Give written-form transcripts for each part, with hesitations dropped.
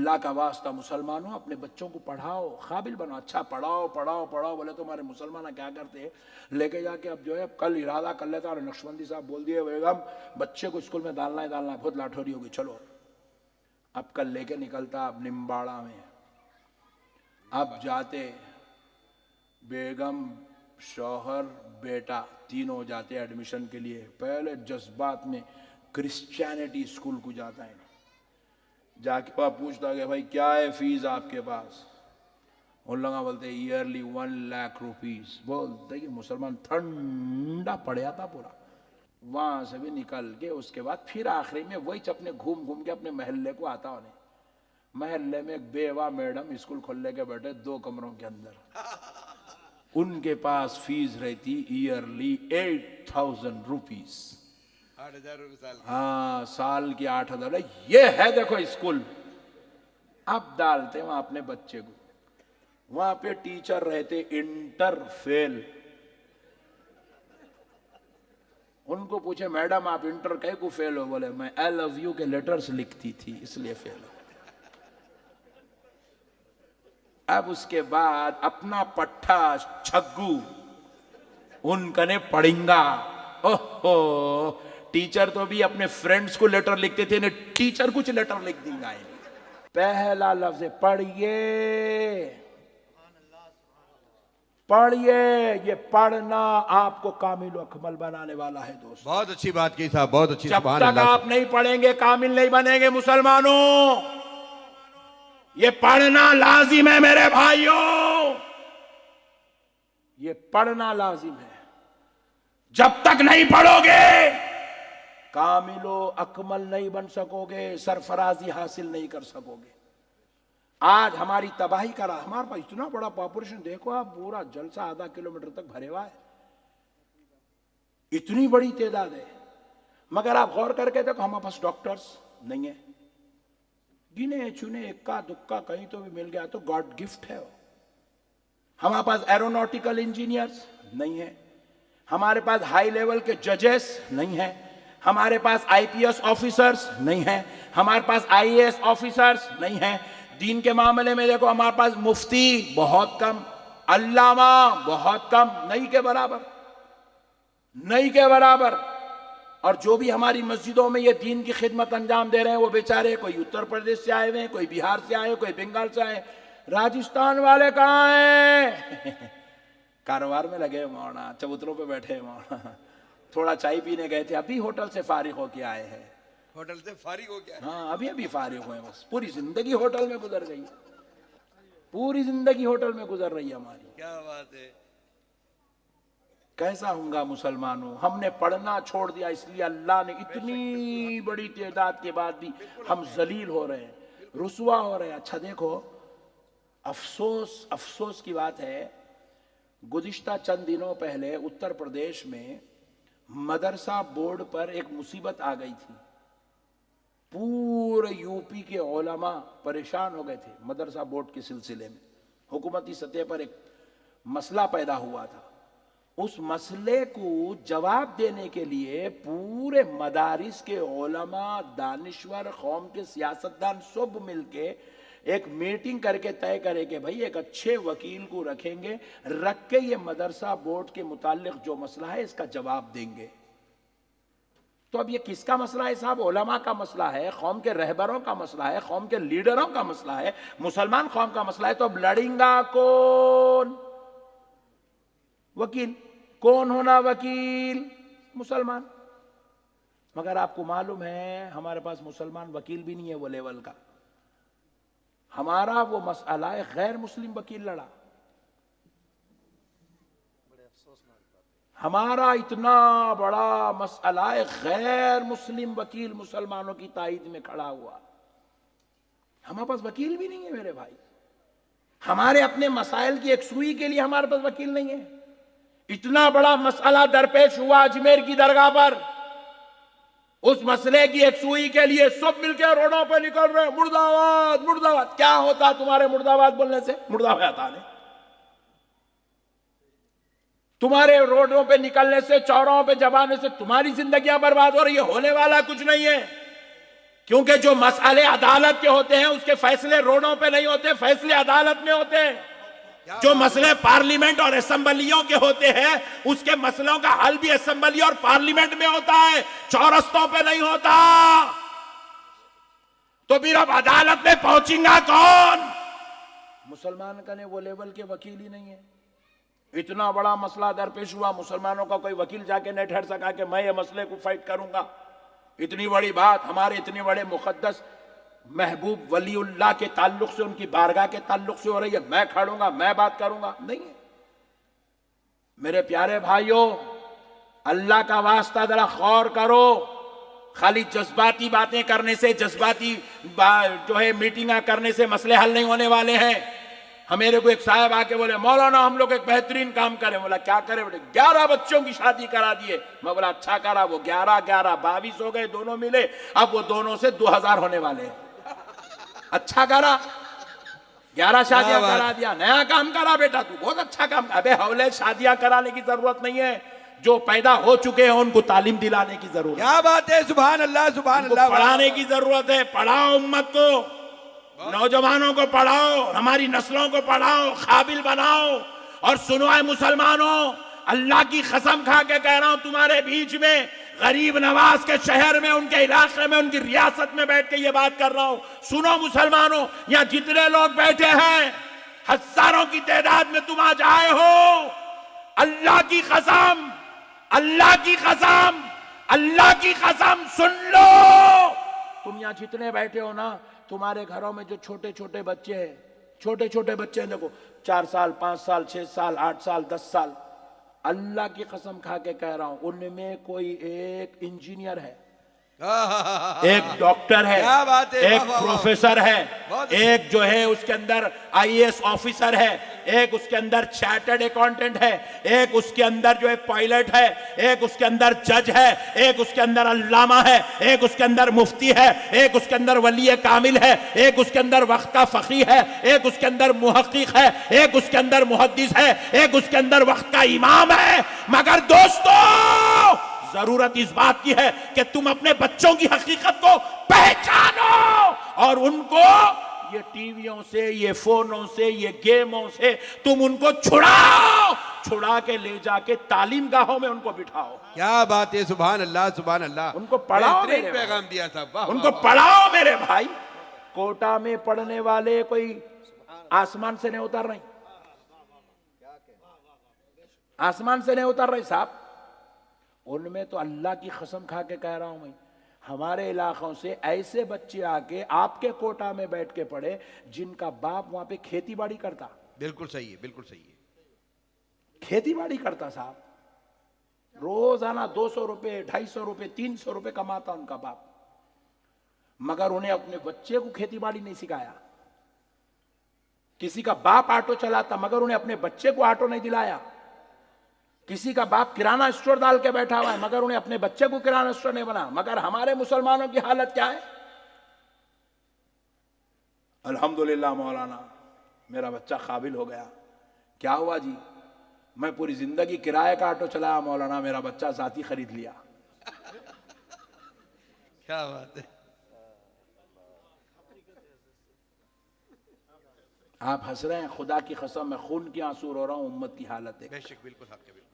अल्लाह का वास्ता मुसलमानों अपने बच्चों को पढ़ाओ, काबिल बनाओ, अच्छा पढ़ाओ पढ़ाओ पढ़ाओ। बोले तो हमारे मुसलमान क्या करते हैं, लेके जाके अब जो है कल इरादा कर लेता और नक्शबंदी साहब बोल दिए बेगम बच्चे को स्कूल में डालना है बहुत लाठोरी होगी, चलो अब कल लेके निकलता। अब निम्बाड़ा में अब जाते, बेगम शौहर बेटा तीनों जाते एडमिशन के लिए। पहले जज्बात में क्रिश्चियनिटी स्कूल को जाता है, जाके वहाँ पूछता कि भाई क्या है फीस आपके पास। उन लोग बोलते ईयरली 1 लाख रुपीस। बोलते कि मुसलमान ठंडा पड़ा था पूरा। वहां से भी निकल के उसके बाद फिर आखिरी में वही अपने घूम घूम के अपने महल्ले को आता उन्हें। महल्ले में एक बेवा मैडम स्कूल खोलने के बैठे 2 कमरों के अंदर, उनके पास फीस रहती ईयरली 8,000 रुपीज। 8,000 रुपये साल। हाँ साल की 8,000। ये है देखो स्कूल। अब डालते वहां अपने बच्चे को, वहां पे टीचर रहते इंटर फेल। उनको पूछे मैडम आप इंटर कहीं को फेल हो? बोले मैं आई लव यू के लेटर्स लिखती थी इसलिए फेल हो। अब उसके बाद अपना पट्टा छग्गू उनका ने पढ़ेंगा। ओहो टीचर तो भी अपने फ्रेंड्स को लेटर लिखते थे, ने टीचर कुछ लेटर लिख देंगे। पहला लफ्ज पढ़िए पढ़िए, ये पढ़ना आपको कामिल अकमल बनाने वाला है दोस्त। बहुत अच्छी बात की साहब, बहुत अच्छी। जब तक आप नहीं पढ़ेंगे कामिल नहीं बनेंगे मुसलमानों। ये पढ़ना लाजिम है मेरे भाइयों, ये पढ़ना लाजिम है। जब तक नहीं पढ़ोगे कामिलो अकमल नहीं बन सकोगे, सरफराजी हासिल नहीं कर सकोगे। आज हमारी तबाही करा, हमारे पास इतना बड़ा पॉपुलेशन देखो आप, पूरा जलसा आधा किलोमीटर तक भरे हुआ है, इतनी बड़ी तादाद है। मगर आप गौर करके देखो हमारे पास डॉक्टर्स नहीं है, गिने चुने इक्का दुक्का कहीं तो भी मिल गया तो गॉड गिफ्ट है वो। हमारे पास एरोनॉटिकल इंजीनियर्स नहीं है, हमारे पास हाई लेवल के जजेस नहीं है, हमारे पास आईपीएस ऑफिसर्स नहीं है, हमारे पास आईएएस ऑफिसर्स नहीं है। दीन के मामले में देखो हमारे पास मुफ्ती बहुत कम, अल्लामा बहुत कम, नहीं के बराबर, नहीं के बराबर। और जो भी हमारी मस्जिदों में ये दीन की खिदमत अंजाम दे रहे हैं वो बेचारे कोई उत्तर प्रदेश से आए हुए हैं, कोई बिहार से आए, कोई बंगाल से आए। राजस्थान वाले कहाँ हैं? कारोबार में लगे मौना, चबूतरों पे बैठे मौना, थोड़ा चाय पीने गए थे, अभी होटल से फारिग होके आए हैं। होटल से फारिग हो गया? हाँ अभी अभी फारिग हुए, बस पूरी जिंदगी होटल में गुजर गई, पूरी जिंदगी होटल में गुजर रही है हमारी। क्या बात है। कैसा होगा मुसलमानों, हमने पढ़ना छोड़ दिया, इसलिए अल्लाह ने इतनी बड़ी तादाद के बाद भी हम जलील हो रहे हैं, रुसवा हो रहे हैं। अच्छा देखो अफसोस, अफसोस की बात है, गुज़िश्ता चंद दिनों पहले उत्तर प्रदेश में मदरसा बोर्ड पर एक मुसीबत आ गई थी। पूरे यूपी के उलमा परेशान हो गए थे मदरसा बोर्ड के सिलसिले में। हुकूमती सतह पर एक मसला पैदा हुआ था, उस मसले को जवाब देने के लिए पूरे मदारिस के उलमा, दानिश्वर, कौम के सियासतदान सब मिलके एक मीटिंग करके तय करे कि भाई एक अच्छे वकील को रखेंगे, रख के ये मदरसा बोर्ड के मुताल्लिक जो मसला है इसका जवाब देंगे। तो अब ये किसका मसला है साहब? उलमा का मसला है, कौम के रहबरों का मसला है, कौम के लीडरों का मसला है, मुसलमान कौम का मसला है। तो अब लड़ेगा कौन? वकील। कौन होना वकील? मुसलमान। मगर आपको मालूम है हमारे पास मुसलमान वकील भी नहीं है वो लेवल का। हमारा वो मसला है गैर मुस्लिम वकील लड़ा। हमारा इतना बड़ा मसला है गैर मुस्लिम वकील मुसलमानों की ताईद में खड़ा हुआ, हमारे पास वकील भी नहीं है मेरे भाई। हमारे अपने मसाइल की एक सुई के लिए हमारे पास वकील नहीं है। इतना बड़ा मसला दरपेश हुआ अजमेर की दरगाह पर, उस मसले की एक सुई के लिए सब मिलकर रोडों पर निकल रहे हैं, मुर्दाबाद मुर्दाबाद। क्या होता तुम्हारे मुर्दाबाद बोलने से? मुर्दाबाद आता नहीं। तुम्हारे रोडों पे निकलने से, चौराहों पे जबाने से तुम्हारी जिंदगियां बर्बाद हो रही है, होने वाला कुछ नहीं है। क्योंकि जो मसले अदालत के होते हैं उसके फैसले रोडों पे नहीं होते, फैसले अदालत में होते हैं। जो मसले पार्लियामेंट और असेंबलियों के होते हैं उसके मसलों का हल भी असेंबली और पार्लियामेंट में होता है, चौरस्तों पे नहीं होता। तो फिर अब अदालत में पहुंचेगा कौन? मुसलमान का ने वो लेवल के वकील ही नहीं है। इतना बड़ा मसला दरपेश हुआ, मुसलमानों का कोई वकील जाके नहीं ठहर सका कि मैं ये मसले को फाइट करूंगा। इतनी बड़ी बात हमारे इतने बड़े मुकद्दस महबूब वलीउल्लाह के ताल्लुक से, उनकी बारगाह के ताल्लुक से हो रही है, मैं खड़ूंगा, मैं बात करूंगा? नहीं है। मेरे प्यारे भाइयों, अल्लाह का वास्ता जरा गौर करो। खाली जज्बाती बातें करने से, जज्बाती जो है मीटिंग करने से मसले हल नहीं होने वाले हैं। हमेरे को एक साहब आके बोले, मौलाना हम लोग एक बेहतरीन काम करें। बोला क्या करें? बोले 11 बच्चों की शादी करा दिए। मैं बोला अच्छा करा। वो 11 22 हो गए, दोनों मिले, अब वो दोनों से 2000 होने वाले हैं। अच्छा करा, 11 शादियां करा दिया, नया काम करा बेटा, तू बहुत अच्छा काम। अबे हवले, शादियां कराने की जरूरत नहीं है, जो पैदा हो चुके हैं उनको तालीम दिलाने की जरूरत है। क्या बात है, सुभान अल्लाह, सुभान अल्लाह। पढ़ाने की जरूरत है, पढ़ाओ उम्मत को, नौजवानों को पढ़ाओ, हमारी नस्लों को पढ़ाओ, काबिल बनाओ। और सुनो है मुसलमानों, अल्लाह की कसम खा के कह रहा हूं, तुम्हारे बीच में गरीब नवाज के शहर में, उनके इलाके में, उनकी रियासत में बैठ के ये बात कर रहा हूं। सुनो मुसलमानों, यहां जितने लोग बैठे हैं, हजारों की तादाद में तुम आज आए हो। अल्लाह की कसम, अल्लाह की कसम, अल्लाह की कसम सुन लो, तुम यहां जितने बैठे हो ना, तुम्हारे घरों में जो छोटे छोटे बच्चे हैं, छोटे छोटे बच्चे हैं, देखो 4 साल 5 साल 6 साल 8 साल 10 साल, अल्लाह की कसम खा के कह रहा हूं, उनमें कोई एक इंजीनियर है, एक डॉक्टर है, एक प्रोफेसर है, एक जो है उसके अंदर आईएएस ऑफिसर है, एक उसके अंदर चार्टर्ड अकाउंटेंट है, एक उसके अंदर जो है पायलट है, एक उसके अंदर जज है, एक उसके अंदर अल्लामा है, एक उसके अंदर मुफ्ती है, एक उसके अंदर वली कामिल है, एक उसके अंदर वक्त का फकी है, एक उसके अंदर मुहक्किक है, एक उसके अंदर मुहद्दिस है, एक उसके अंदर वक्त का इमाम है। मगर दोस्तों, जरूरत इस बात की है कि तुम अपने बच्चों की हकीकत को पहचानो और उनको ये टीवियों से, ये फोनों से, ये गेमों से तुम उनको छुड़ाओ, छुड़ा के ले जाके तालीम गाहों में उनको बिठाओ। क्या बात है, सुभान अल्लाह, सुभान अल्लाह। उनको पढ़ाओ, बेहतरीन पैगाम दिया था, वाह, उनको पढ़ाओ मेरे भाई। कोटा में पढ़ने वाले कोई आसमान से नहीं उतर रहे, आसमान से नहीं उतर रहे साहब। उनमें तो अल्लाह की कसम खा के कह रहा हूं मैं, हमारे इलाकों से ऐसे बच्चे आके आपके कोटा में बैठ के पढ़े जिनका बाप वहां पे खेती बाड़ी करता। बिल्कुल सही है, बिल्कुल सही है। खेती बाड़ी करता साहब, रोजाना 200 रुपए 250 रुपए 300 रुपए कमाता उनका बाप, मगर उन्हें अपने बच्चे को खेती बाड़ी नहीं सिखाया। किसी का बाप ऑटो चलाता मगर उन्हें अपने बच्चे को ऑटो नहीं दिलाया। किसी का बाप किराना स्टोर डाल के बैठा हुआ है मगर उन्हें अपने बच्चे को किराना स्टोर नहीं बना। मगर हमारे मुसलमानों की हालत क्या है? अल्हम्दुलिल्लाह मौलाना, मेरा बच्चा काबिल हो गया। क्या हुआ जी? मैं पूरी जिंदगी किराए का ऑटो चलाया मौलाना, मेरा बच्चा साथी खरीद लिया। क्या बात है। आप हंस रहे हैं, खुदा की कसम मैं खून के आंसू रो रहा हूं। उम्मत की हालत है, बेशक, बिल्कुल हक है, बिल्कुल।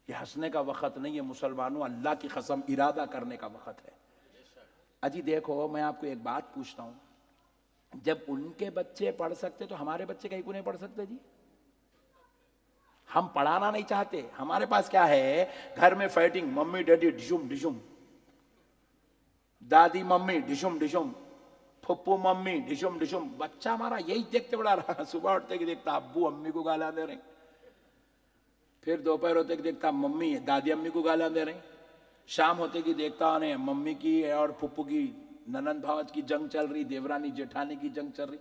ये हंसने का वक्त नहीं है मुसलमानों, अल्लाह की कसम इरादा करने का वक्त है। अजी देखो, मैं आपको एक बात पूछता हूं, जब उनके बच्चे पढ़ सकते तो हमारे बच्चे कहीं को नहीं पढ़ सकते जी? हम पढ़ाना नहीं चाहते, हमारे पास क्या है, घर में फाइटिंग, मम्मी डैडी डिशुम डिशुम, दादी मम्मी डिशुम डिशुम, फुप्पू मम्मी डिशुम डिशुम। बच्चा हमारा यही देखते बड़ा रहा, सुबह उठते कि देखता अब्बू अम्मी को गाला दे रहे, फिर दोपहर होते कि देखता मम्मी दादी अम्मी को गाला दे रहे, शाम होते कि देखता उन्हें मम्मी की और फुप्पू की ननंद भावज की जंग चल रही, देवरानी जेठानी की जंग चल रही।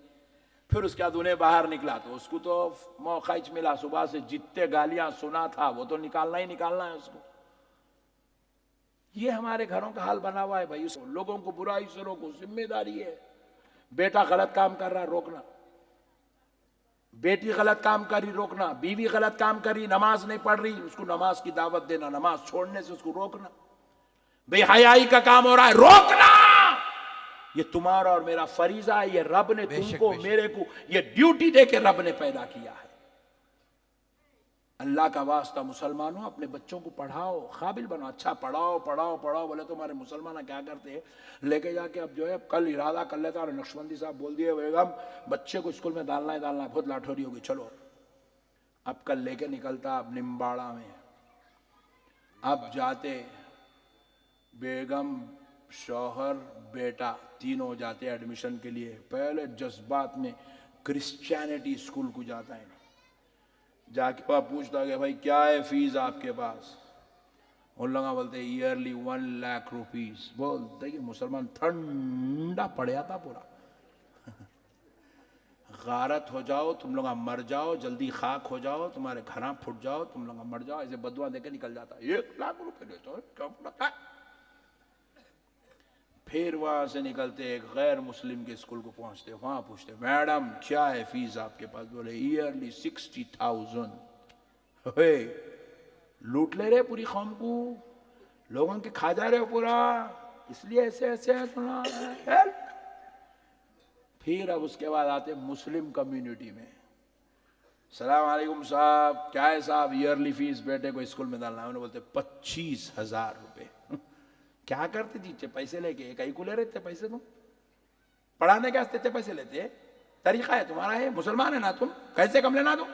फिर उसके बाद उन्हें बाहर निकला तो उसको तो मौका ही मिला, सुबह से जितने गालियां सुना था वो तो निकालना ही निकालना है उसको। ये हमारे घरों का हाल बना हुआ है भाई। लोगों को बुराई से रोको, जिम्मेदारी है। बेटा गलत काम कर रहा, रोकना। बेटी गलत काम करी, रोकना। बीवी गलत काम करी, नमाज नहीं पढ़ रही, उसको नमाज की दावत देना, नमाज छोड़ने से उसको रोकना। बेहयाई का काम हो रहा है, रोकना। ये तुम्हारा और मेरा फरीजा है, ये रब ने बेशक, तुमको बेशक। मेरे को ये ड्यूटी दे के रब ने पैदा किया है। अल्लाह का वास्ता मुसलमानों, अपने बच्चों को पढ़ाओ, काबिल बनो, अच्छा पढ़ाओ पढ़ाओ पढ़ाओ। बोले तो हमारे मुसलमान क्या करते हैं, लेके जाके अब जो है कल इरादा कर लेता और नक्शबंदी साहब बोल दिए बेगम बच्चे को स्कूल में डालना है डालना है, बहुत लाठोरी होगी, चलो अब कल लेके निकलता अब निम्बाड़ा में, अब जाते बेगम शौहर बेटा तीनों जाते एडमिशन के लिए। पहले जज्बात में क्रिश्चियनिटी स्कूल को जाता है, जाके वह पूछता है भाई क्या है फीस आपके पास, उन लोग बोलते ईयरली 1 लाख रुपीस। बोलते कि मुसलमान ठंडा पड़या था पूरा, गारत हो जाओ तुम लोग, मर जाओ जल्दी, खाक हो जाओ, तुम्हारे घर फुट जाओ, तुम लोग मर जाओ, ऐसे बदुआ देके निकल जाता। 1 लाख रुपए देते हो क्या पता है? फिर वहां से निकलते एक गैर मुस्लिम के स्कूल को पहुंचते, वहां पूछते मैडम क्या है फीस आपके पास, बोले ईयरली 60,000। लूट ले रहे पूरी कौम को, लोगों के खा जा रहे हो पूरा, इसलिए ऐसे ऐसे है सुना है। फिर अब उसके बाद आते मुस्लिम कम्युनिटी में, सलाम अलैकुम साहब क्या है साहब, ईयरली फीस बेटे को स्कूल में डालना है। उन्होंने बोलते 25,000 रुपए। क्या करते थे पैसे लेके, कहीं को ले रहे थे पैसे, तुम पढ़ाने के वास्ते पैसे लेते, तरीका है तुम्हारा, है मुसलमान है ना तुम, कैसे कम लेना तुम,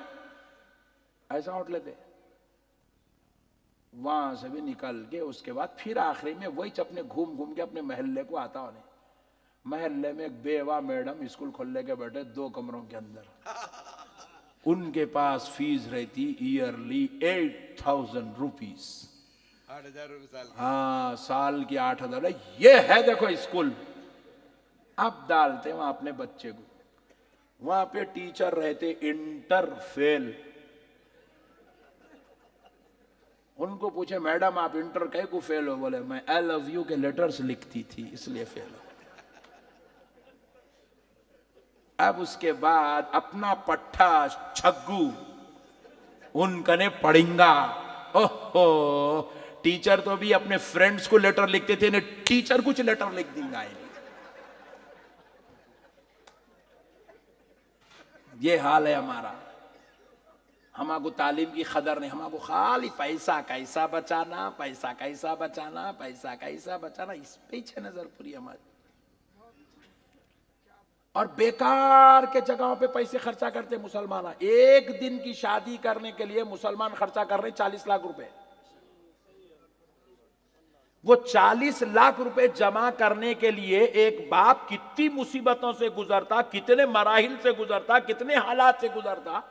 ऐसा उठ लेते। वहां से भी निकल के उसके बाद फिर आखिरी में वही अपने घूम घूम के अपने महल्ले को आता होने। महल्ले में एक बेवा मैडम स्कूल खोलने के बैठे 2 कमरों के अंदर, उनके पास फीस रहती ईयरली 8,000 रुपीज। 8,000 रुपये साल की। हाँ साल की 8,000। ये है देखो स्कूल। अब डालते वहां अपने बच्चे को, वहां पे टीचर रहते इंटर फेल। उनको पूछे मैडम आप इंटर कहीं को फेल हो, बोले मैं आई लव यू के लेटर्स लिखती थी इसलिए फेल हो। अब उसके बाद अपना पट्टा छग्गू उनका ने पढ़ेंगा। ओहो टीचर तो भी अपने फ्रेंड्स को लेटर लिखते थे, टीचर कुछ लेटर लिख देंगे। ये हाल है हमारा। हमको तालीम की कदर नहीं, हमको खाली पैसा कैसा बचाना, पैसा कैसा बचाना, पैसा कैसा बचाना, इस पीछे नजर पूरी हमारी। और बेकार के जगहों पे पैसे खर्चा करते मुसलमान। एक दिन की शादी करने के लिए मुसलमान खर्चा कर रहे 40 लाख रुपए। वो 40 लाख रुपए जमा करने के लिए एक बाप कितनी मुसीबतों से गुजरता, कितने मराहिल से गुजरता, कितने हालात से गुजरता।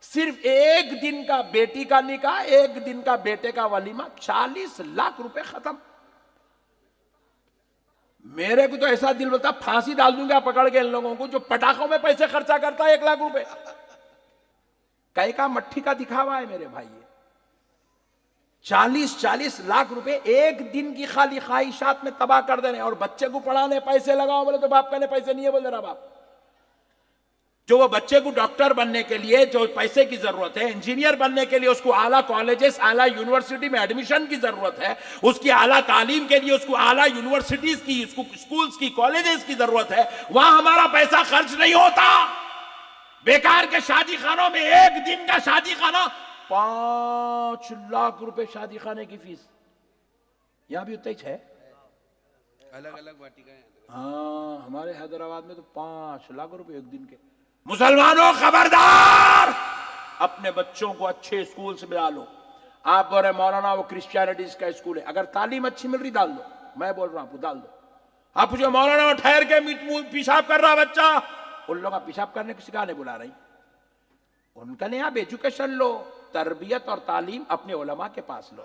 सिर्फ एक दिन का बेटी का निकाह, एक दिन का बेटे का वलीमा, 40 लाख रुपए खत्म। मेरे को तो ऐसा दिल बोलता फांसी डाल दूंगा पकड़ के इन लोगों को जो पटाखों में पैसे खर्चा करता है 1 लाख रुपए। कई का मट्ठी का दिखावा है मेरे भाई। 40-40 लाख रुपए एक दिन की खाली ख्वाहिशात में तबाह कर दे रहे हैं। और बच्चे को पढ़ाने पैसे लगाओ, बोले तो बाप कहने पैसे नहीं है, बोल रहा बाप। जो वो बच्चे को डॉक्टर बनने के लिए जो पैसे की जरूरत है, इंजीनियर बनने के लिए उसको आला कॉलेजेस, आला यूनिवर्सिटी में एडमिशन की जरूरत है, उसकी आला तालीम के लिए उसको आला यूनिवर्सिटीज की, उसको स्कूल्स की, कॉलेजेस की जरूरत है, वहां हमारा पैसा खर्च नहीं होता। बेकार के शादी खानों में एक दिन का शादी खाना 5 लाख रुपए शादी खाने की फीस। यहां भी उतना ही है, अलग अलग वाटिकाएं। हाँ हमारे हैदराबाद में तो 5 लाख रुपए एक दिन के। मुसलमानों खबरदार, अपने बच्चों को अच्छे स्कूल से डालो। आप बोल रहे मौलाना वो क्रिश्चियनिटीज का स्कूल है, अगर तालीम अच्छी मिल रही डाल दो। मैं बोल रहा हूं डाल दो। आप पूछो मौलाना वो ठहर के पेशाब कर रहा बच्चा, उन लोग आप पेशाब करने को सिखाने बुला रही, उनका नहीं। आप एजुकेशन लो, तरबियत और तालीम अपने उलमा के पास लो।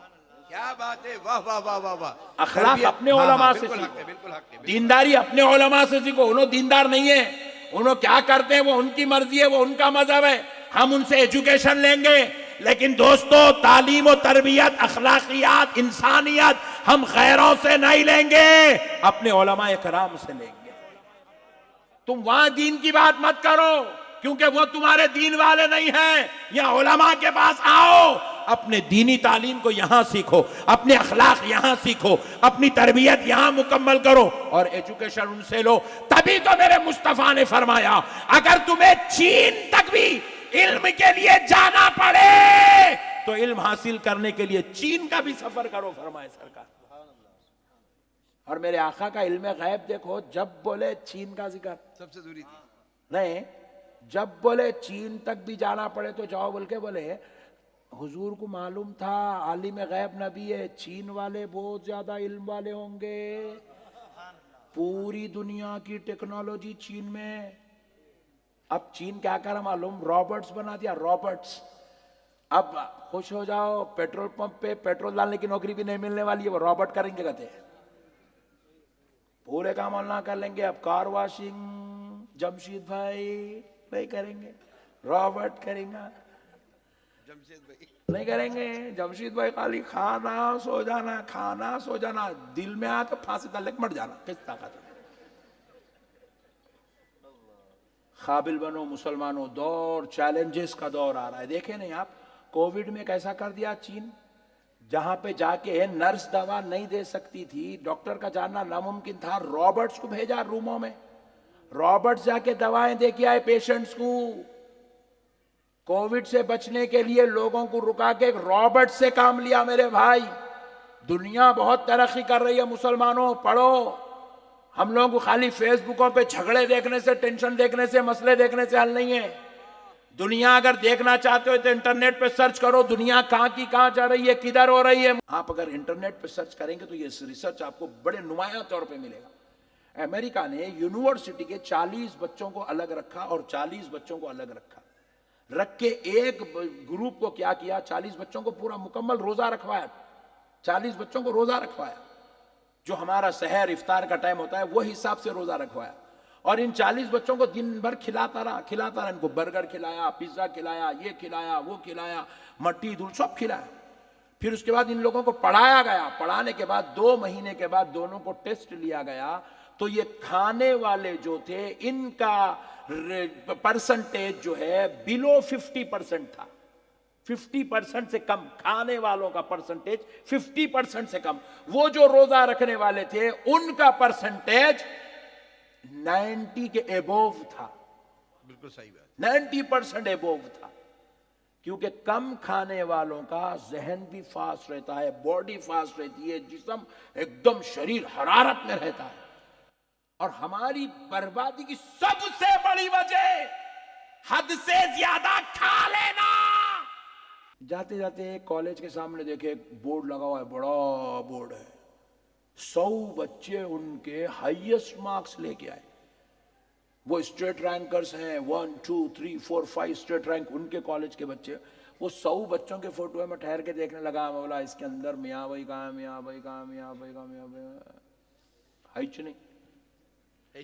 क्या बात है, वाह वाह वाह वाह वाह। अखलाक अपने उलमा से बिल्कुल हक सीखो, है, बिल्कुल हक है। दीनदारी अपने उलमा से सीखो। उन्होंने दीनदार नहीं है, उन्होंने क्या करते हैं वो उनकी मर्जी है, वो उनका मजहब है। हम उनसे एजुकेशन लेंगे, लेकिन दोस्तों तालीम और तरबियत, अखलाकियात, इंसानियत हम गैरों से नहीं लेंगे, अपने उलमा इकराम से लेंगे। तुम वहां दीन की बात मत करो, क्योंकि वो तुम्हारे दीन वाले नहीं हैं। या उलमा के पास आओ, अपने दीनी तालीम को यहां सीखो, अपने अखलाक यहां सीखो, अपनी तरबियत यहां मुकम्मल करो और एजुकेशन उनसे लो। तभी तो मेरे मुस्तफा ने फरमाया अगर तुम्हें चीन तक भी इल्म के लिए जाना पड़े तो इल्म हासिल करने के लिए चीन का भी सफर करो, फरमाए सरकार। और मेरे आका का इल्म गैब देखो, जब बोले चीन का जिक्र सबसे दूरी थी। नहीं, जब बोले चीन तक भी जाना पड़े तो जाओ बोल के बोले। हुजूर को मालूम था आलिम गैब नबी है, चीन वाले बहुत ज्यादा इल्म वाले होंगे, पूरी दुनिया की टेक्नोलॉजी चीन में। अब चीन क्या करा मालूम, रॉबर्ट्स बना दिया, रॉबर्ट्स। अब खुश हो जाओ, पेट्रोल पंप पे पेट्रोल डालने की नौकरी भी नहीं मिलने वाली है, वो रॉबर्ट करेंगे, कहते हैं पूरे काम ऑनलाइन कर लेंगे। अब कार वॉशिंग जमशीद भाई नहीं करेंगे, रॉबर्ट करेंगे। जमशेद भाई नहीं करेंगे, जमशीद भाई खाली खाना सो जाना, खाना सो जाना, दिल में आ तो फांसी डाल के मर जाना, किस ताकत है। काबिल बनो मुसलमानों, दौर चैलेंजेस का दौर आ रहा है। देखे नहीं आप कोविड में कैसा कर दिया चीन, जहां पे जाके नर्स दवा नहीं दे सकती थी, डॉक्टर का जानना नामुमकिन था, रॉबर्ट्स को भेजा रूमों में, रॉबर्ट्स जाके दवाएं दे के आए पेशेंट्स को। कोविड से बचने के लिए लोगों को रुका के रॉबर्ट से काम लिया। मेरे भाई, दुनिया बहुत तरक्की कर रही है मुसलमानों, पढ़ो। हम लोगों को खाली फेसबुकों पे झगड़े देखने से, टेंशन देखने से, मसले देखने से हल नहीं है। दुनिया अगर देखना चाहते हो तो इंटरनेट पे सर्च करो, दुनिया कहां की कहां जा रही है, किधर हो रही है। आप अगर इंटरनेट पे सर्च करेंगे तो ये रिसर्च आपको बड़े नुमाया तौर पे मिलेगा। अमेरिका ने यूनिवर्सिटी के 40 बच्चों को अलग रखा और 40 बच्चों को अलग रखा, रख के एक ग्रुप को क्या किया, 40 बच्चों को पूरा मुकम्मल रोजा रखवाया, 40 बच्चों को रोजा रखवाया, जो हमारा सहर इफ्तार का टाइम होता है वो हिसाब से रोजा रखवाया। और इन 40 बच्चों को दिन भर खिलाता रहा, इनको बर्गर खिलाया, पिज्जा खिलाया, ये खिलाया, वो खिलाया, मट्टी धूल सब खिलाया। फिर उसके बाद इन लोगों को पढ़ाया गया, पढ़ाने के बाद 2 महीने के बाद दोनों को टेस्ट लिया गया, तो ये खाने वाले जो थे इनका परसेंटेज जो है बिलो 50% था, 50% से कम, खाने वालों का परसेंटेज 50% से कम। वो जो रोजा रखने वाले थे उनका परसेंटेज 90 के एबोव था, बिल्कुल सही बात। 90% एबोव था, क्योंकि कम खाने वालों का जहन भी फास्ट रहता है, बॉडी फास्ट रहती है, जिस्म एकदम शरीर हरारत में रहता है। और हमारी बर्बादी की सबसे बड़ी वजह हद से ज्यादा खा लेना। जाते जाते कॉलेज के सामने देखे एक बोर्ड लगा हुआ है, बड़ा बोर्ड है, 100 बच्चे उनके हाईएस्ट मार्क्स लेके आए। वो स्टेट रैंकर्स हैं, 1 2 3 4 5 स्टेट रैंक उनके कॉलेज के बच्चे। वो 100 बच्चों के फोटो में ठहर के देखने लगा, बोला इसके अंदर मियाँ भाई कहाँ, मियाँ भाई कहाँ, मियाँ भाई कहाँ, मियाँ भाई हाइच नहीं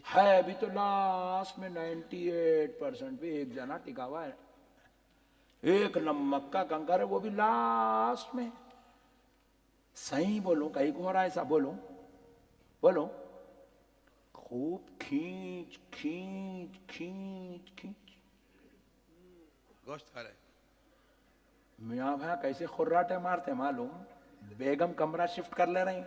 है। अभी तो लास्ट में 98% पे एक जना टिका हुआ है, एक नमक का कंकर है, वो भी लास्ट में। सही बोलो, कहीं को हो रहा है ऐसा, बोलो बोलो, खूब खींच खींच खींच खींच गोश्त खा रहे। मियाँ भाई कैसे खुर्राटे मारते मालूम, बेगम कमरा शिफ्ट कर ले रही,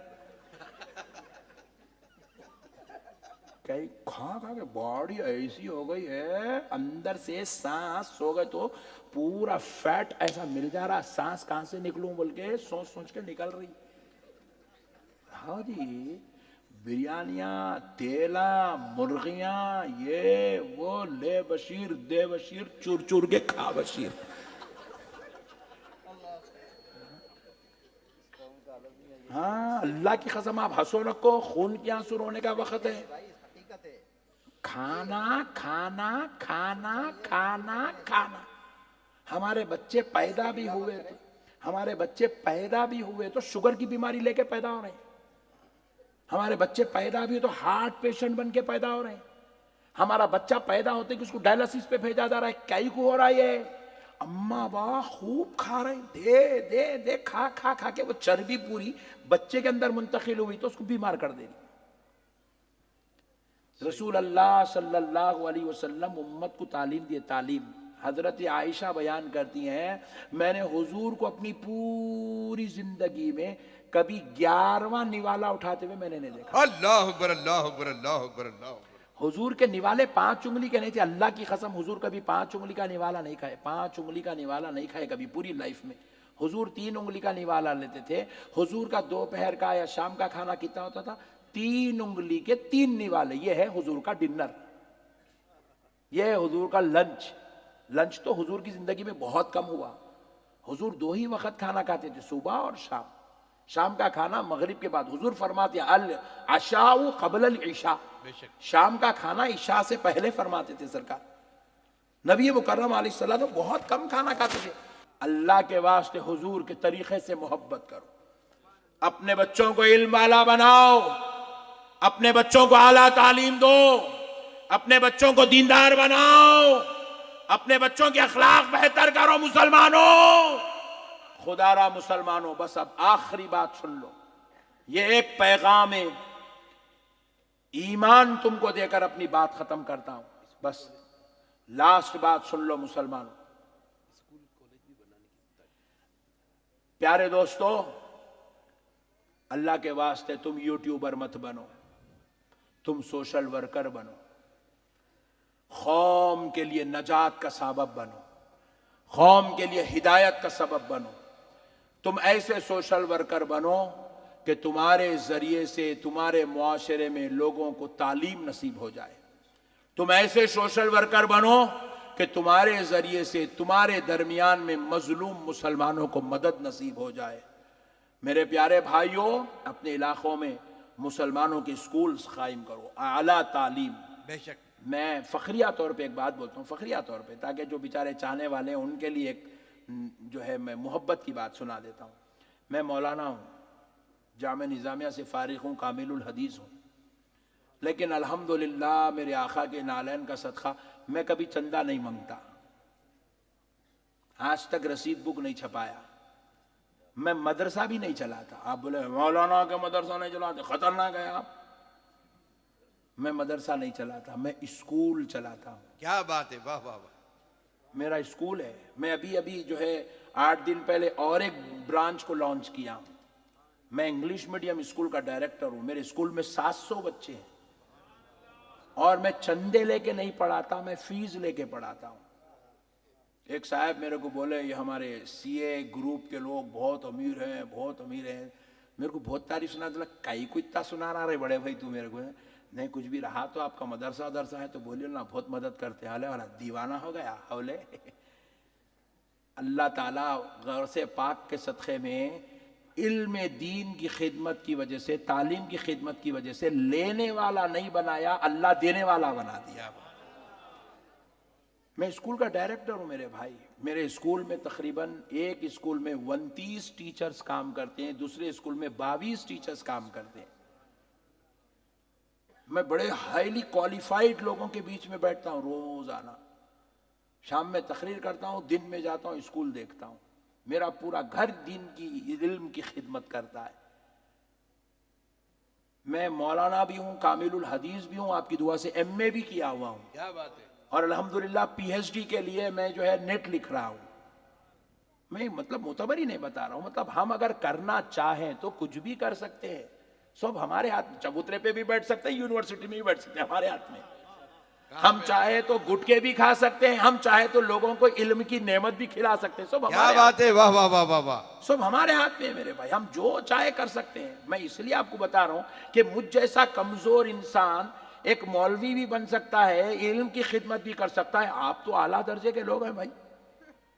कहीं खा खा के बॉडी ऐसी हो गई है, अंदर से सांस सो गए तो पूरा फैट ऐसा मिल जा रहा, सांस कहां से निकलूं बोल के सोच सोच के निकल रही। हाँ जी, बिरयानियां, तेला, मुर्गियां, ये वो, ले बशीर दे बशीर, चूर चूर के खा बशीर। हाँ, अल्लाह की कसम आप हंसो रखो, खून के आंसू रोने का वक्त है। खाना खाना खाना खाना खाना। हमारे बच्चे पैदा भी हुए तो, हमारे बच्चे पैदा भी हुए तो शुगर की बीमारी लेके पैदा हो रहे हैं, हमारे बच्चे पैदा भी तो हार्ट पेशेंट बन के पैदा हो रहे हैं, हमारा बच्चा पैदा होते कि उसको डायलिसिस पे भेजा जा रहा है। कई को हो रहा है ये, अम्मा बा खूब खा रहे हैं, दे दे दे, खा खा खा के वो चर्बी पूरी बच्चे के अंदर मुंतकिल हुई तो उसको बीमार कर दे रही। रसूल अल्लाह सल्लल्लाहु अलैहि वसल्लम उम्मत को तालीम दिए, तालीम हजरत आयशा बयान करती हैं, मैंने हुजूर को अपनी पूरी जिंदगी में कभी 11वां निवाला उठाते हुए मैंने नहीं देखा। अल्लाह अकबर अल्लाह अकबर अल्लाह अकबर अल्लाह अकबर। हुजूर के निवाले 5 उंगली के नहीं थे, अल्लाह की कसम हुजूर कभी 5 उंगली का निवाला नहीं खाए, 5 उंगली का निवाला नहीं खाए कभी पूरी लाइफ में। हुजूर 3 उंगली का निवाला लेते थे। हुजूर का दोपहर का या शाम का खाना कितना होता था? 3 उंगली के 3 निवाले। ये है हुजूर का डिनर, ये है हुजूर का लंच। लंच तो हुजूर की जिंदगी में बहुत कम हुआ। हुजूर 2 ही वक्त खाना खाते थे, सुबह और शाम। शाम का खाना मगरिब के बाद। हुजूर फरमाते अल अशाउ क़ब्ल अल इशा, बेशक। शाम का खाना इशा से पहले फरमाते थे सरकार। नबी मुकर्रम अलैहिस्सलाम तो बहुत कम खाना खाते थे। अल्लाह के वास्ते हुजूर के तरीके से मोहब्बत करो, अपने बच्चों को इल्म वाला बनाओ, अपने बच्चों को आला तालीम दो, अपने बच्चों को दीनदार बनाओ, अपने बच्चों के अखलाक बेहतर करो। मुसलमानों, खुदारा मुसलमानों, बस अब आखिरी बात सुन लो। ये एक पैगाम है ईमान तुमको देकर अपनी बात खत्म करता हूं। बस लास्ट बात सुन लो मुसलमानों। प्यारे दोस्तों, अल्लाह के वास्ते तुम यूट्यूबर मत बनो, तुम सोशल वर्कर बनो। कौम के लिए नजात का सबब बनो, कौम के लिए हिदायत का सबब बनो। तुम ऐसे सोशल वर्कर बनो कि तुम्हारे जरिए से तुम्हारे मुआशरे में लोगों को तालीम नसीब हो जाए। तुम ऐसे सोशल वर्कर बनो कि तुम्हारे जरिए से तुम्हारे दरमियान में मजलूम मुसलमानों को मदद नसीब हो जाए। मेरे प्यारे भाइयों, अपने इलाकों में मुसलमानों के स्कूल्स कायम करो, आला तालीम। बेशक। मैं फखरिया तौर पे एक बात बोलता हूँ, फखरिया तौर पे, ताकि जो बेचारे चाहने वाले हैं उनके लिए एक जो है मैं मोहब्बत की बात सुना देता हूँ। मैं मौलाना हूँ, जामे निज़ामिया से फारिग हूँ, कामिलुल हदीस हूँ, लेकिन अल्हम्दुलिल्लाह मेरे आका के नालैन का सदका मैं कभी चंदा नहीं मांगता। आज तक रसीद बुक नहीं छपाया। मैं मदरसा भी नहीं चलाता। आप बोले मौलाना के मदरसा नहीं चलाते, खतरनाक है आप। मैं मदरसा नहीं चलाता, मैं स्कूल चलाता हूँ। क्या बात है, वाह वाह वाह। मेरा स्कूल है। मैं अभी अभी जो है 8 दिन पहले और एक ब्रांच को लॉन्च किया। मैं इंग्लिश मीडियम स्कूल का डायरेक्टर हूँ। मेरे स्कूल में 700 बच्चे हैं और मैं चंदे लेके नहीं पढ़ाता, मैं फीस लेके पढ़ाता हूँ। एक साहब मेरे को बोले ये हमारे सीए ग्रुप के लोग बहुत अमीर हैं, बहुत अमीर हैं। मेरे को बहुत तारीफ सुना दिला। कई को इतना सुना रहा रे बड़े भाई तू मेरे को। नहीं कुछ भी रहा तो आपका मदरसा वदरसा है तो बोलिए ना, बहुत मदद करते। हाले वाला दीवाना हो गया हौले। अल्लाह ताला गौर से पाक के सदक़े में इल्म दीन की खिदमत की वजह से, तालीम की खिदमत की वजह से लेने वाला नहीं बनाया, अल्लाह देने वाला बना दिया। मैं स्कूल का डायरेक्टर हूं मेरे भाई। मेरे स्कूल में तकरीबन एक स्कूल में 29 टीचर्स काम करते हैं, दूसरे स्कूल में 22 टीचर्स काम करते हैं। मैं बड़े हाईली क्वालिफाइड लोगों के बीच में बैठता हूं रोजाना। शाम में तकरीर करता हूं, दिन में जाता हूं स्कूल देखता हूं। मेरा पूरा घर दीन की इल्म की खिदमत करता है। मैं मौलाना भी हूं, कामिलुल हदीस भी हूं, आपकी दुआ से एमए भी किया हुआ हूं। क्या बात है। और अल्हम्दुलिल्लाह पीएचडी के लिए मैं जो है नेट लिख रहा हूं। मैं मतलब मुतबर ही नहीं बता रहा हूं। मतलब हम अगर करना चाहें तो कुछ भी कर सकते हैं। सब हमारे हाथ में। चबूतरे पे भी बैठ सकते हैं, यूनिवर्सिटी में भी बैठ सकते हैं, हमारे हाथ में। हम चाहे तो गुटके भी खा सकते हैं, हम चाहे तो लोगों को इल्म की नेमत भी खिला सकते हैं। सब क्या हमारे बात है, वाह वाह वाह वाह वाह। सब हमारे हाथ में है मेरे भाई। हम जो चाहे कर सकते हैं। मैं इसलिए आपको बता रहा हूं कि मुझ जैसा कमजोर इंसान एक मौलवी भी बन सकता है, इल्म की खिदमत भी कर सकता है। आप तो आला दर्जे के लोग हैं भाई।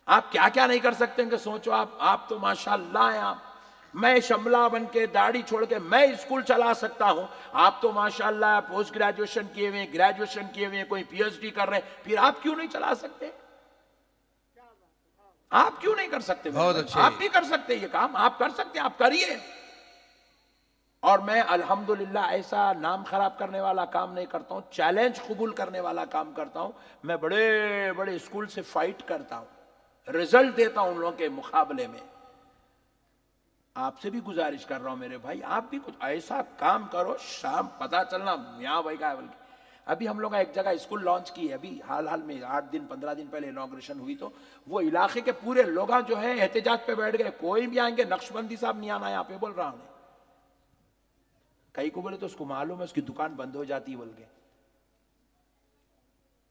आप क्या क्या नहीं कर सकते हैं कि सोचो आप तो माशाल्लाह हैं। आप, मैं शमला बन के दाढ़ी छोड़ के मैं स्कूल चला सकता हूं। आप तो माशाल्लाह पोस्ट ग्रेजुएशन किए हुए, ग्रेजुएशन किए हुए, कोई पीएचडी कर रहे हैं। फिर आप क्यों नहीं चला सकते? आप क्यों नहीं कर सकते? बहुत अच्छे। आप भी कर सकते हैं ये काम। आप कर सकते हैं, आप करिए। और मैं अल्हम्दुलिल्लाह ऐसा नाम खराब करने वाला काम नहीं करता हूं, चैलेंज कबूल करने वाला काम करता हूं। मैं बड़े बड़े स्कूल से फाइट करता हूं, रिजल्ट देता हूं उन लोगों के मुकाबले में। आपसे भी गुजारिश कर रहा हूं मेरे भाई, आप भी कुछ ऐसा काम करो। शाम पता चलना मियाँ भाई का है, बल्कि अभी हम लोग एक जगह स्कूल लॉन्च की है, अभी हाल में 8 दिन 15 दिन पहले इनॉग्रेशन हुई, तो वो इलाके के पूरे लोग जो है एहतजाज पे बैठ गए, कोई भी आएंगे, नक्शबंदी साहब नहीं आना यहाँ पे, बोल रहा हूं। कई को बोले तो उसको मालूम है उसकी दुकान बंद हो जाती बोल के।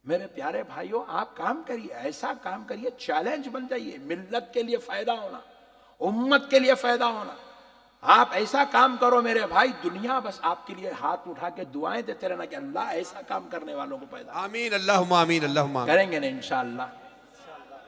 मेरे प्यारे भाइयों, आप काम करिए, ऐसा काम करिए, चैलेंज बन जाइए, मिल्लत के लिए फायदा होना, उम्मत के लिए फायदा होना। आप ऐसा काम करो मेरे भाई, दुनिया बस आपके लिए हाथ उठा के दुआएं देते रहना कि अल्लाह ऐसा काम करने वालों को पैदा आमीन अल्लाहुम्मा आमीन अल्लाहुम्मा आमीन। करेंगे ना इंशाअल्लाह।